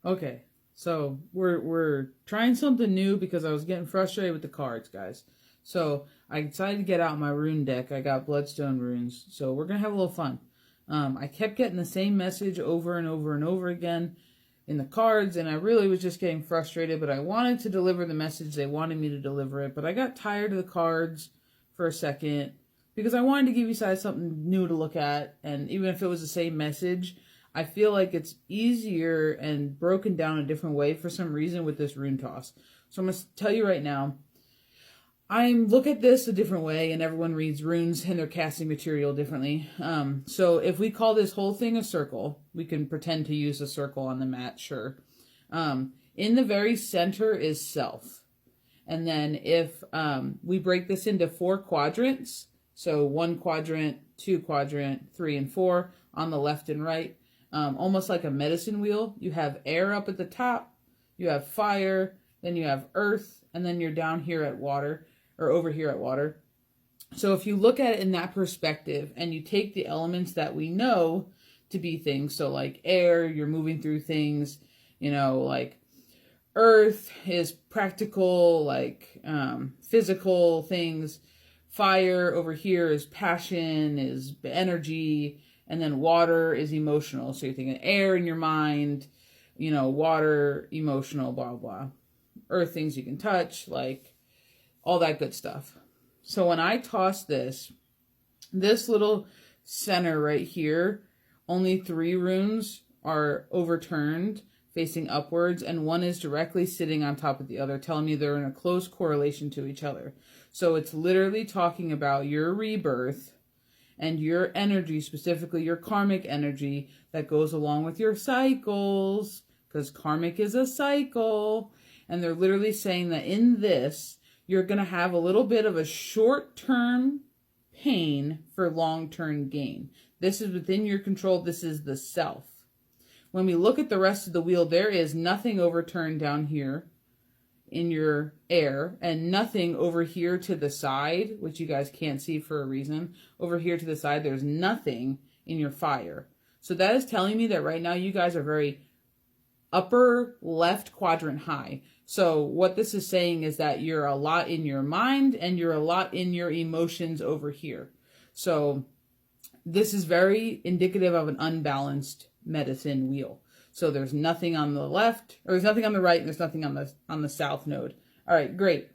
Okay, so we're trying something new because I was getting frustrated with the cards, guys. So I decided to get out my rune deck. I got Bloodstone runes, so we're gonna have a little fun. I kept getting the same message over and over and over again in the cards, and I really was just getting frustrated. But I wanted to deliver the message they wanted me to deliver it, but I got tired of the cards for a second because I wanted to give you guys something new to look at, and even if it was the same message, I feel like it's easier and broken down a different way for some reason with this rune toss. So I'm going to tell you right now, I look at this a different way, and everyone reads runes and their casting material differently. So if we call this whole thing a circle, we can pretend to use a circle on the mat, sure. In the very center is self. And then if we break this into 4 quadrants, so 1 quadrant, 2 quadrant, 3 and 4 on the left and right, almost like a medicine wheel. You have air up at the top, you have fire, then you have earth, and then you're down here at water, or over here at water. So if you look at it in that perspective, and you take the elements that we know to be things, so like air, you're moving through things, like earth is practical, like physical things. Fire over here is passion, is energy, and then water is emotional. So you're thinking air in your mind, water, emotional, blah, blah. Earth, things you can touch, like all that good stuff. So when I toss this little center right here, only 3 runes are overturned facing upwards, and 1 is directly sitting on top of the other, telling me they're in a close correlation to each other. So it's literally talking about your rebirth and your energy, specifically your karmic energy that goes along with your cycles, because karmic is a cycle. And they're literally saying that in this, you're going to have a little bit of a short-term pain for long-term gain. This is within your control. This is the self. When we look at the rest of the wheel, there is nothing overturned down here in your air, and nothing over here to the side, which you guys can't see for a reason. Over here to the side, there's nothing in your fire. So that is telling me that right now you guys are very upper left quadrant high. So what this is saying is that you're a lot in your mind and you're a lot in your emotions over here. So this is very indicative of an unbalanced medicine wheel. So there's nothing on the left, or there's nothing on the right, and there's nothing on the south node. All right, great.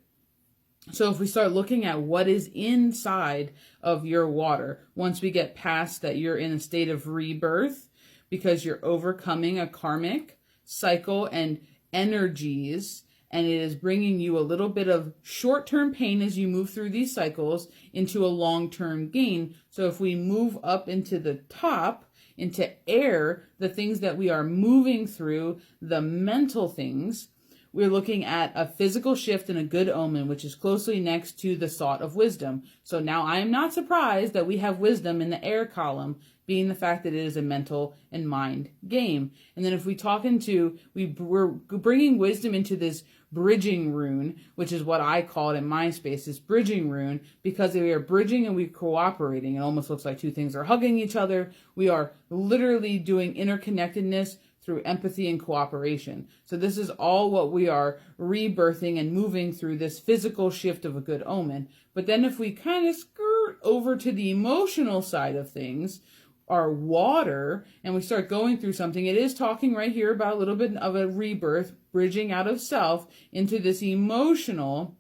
So if we start looking at what is inside of your water, once we get past that you're in a state of rebirth because you're overcoming a karmic cycle and energies, and it is bringing you a little bit of short-term pain as you move through these cycles into a long-term gain. So if we move up into the top, into air, the things that we are moving through, the mental things, we're looking at a physical shift and a good omen, which is closely next to the sought of wisdom. So now I am not surprised that we have wisdom in the air column, being the fact that it is a mental and mind game. And then if we talk into, we're bringing wisdom into this bridging rune, which is what I call it in my space, is bridging rune, because we are bridging and we're cooperating. It almost looks like 2 things are hugging each other. We are literally doing interconnectedness through empathy and cooperation. So this is all what we are rebirthing and moving through, this physical shift of a good omen. But then if we kind of skirt over to the emotional side of things, our water, and we start going through something, it is talking right here about a little bit of a rebirth, bridging out of self into this emotional,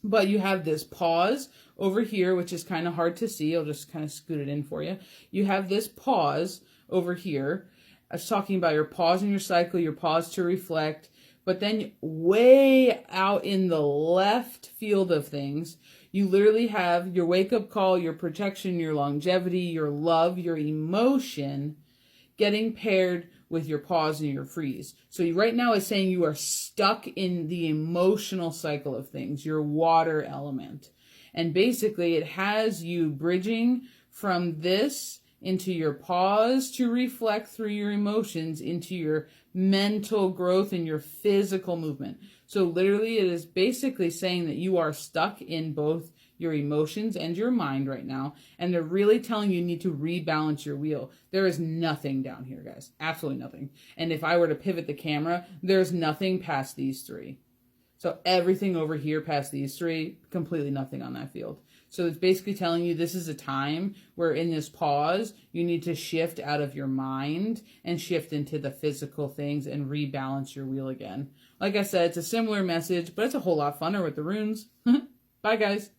but you have this pause over here, which is kind of hard to see. I'll just kind of scoot it in for you. You have this pause over here. I was talking about your pause in your cycle, your pause to reflect, but then way out in the left field of things, you literally have your wake-up call, your protection, your longevity, your love, your emotion getting paired with your pause and your freeze. So right now it's saying you are stuck in the emotional cycle of things, your water element. And basically it has you bridging from this into your pause to reflect through your emotions, into your mental growth and your physical movement. So literally it is basically saying that you are stuck in both your emotions and your mind right now. And they're really telling you need to rebalance your wheel. There is nothing down here, guys. Absolutely nothing. And if I were to pivot the camera, there's nothing past these three. So everything over here past these three, completely nothing on that field. So it's basically telling you this is a time where in this pause, you need to shift out of your mind and shift into the physical things and rebalance your wheel again. Like I said, it's a similar message, but it's a whole lot funner with the runes. Bye, guys.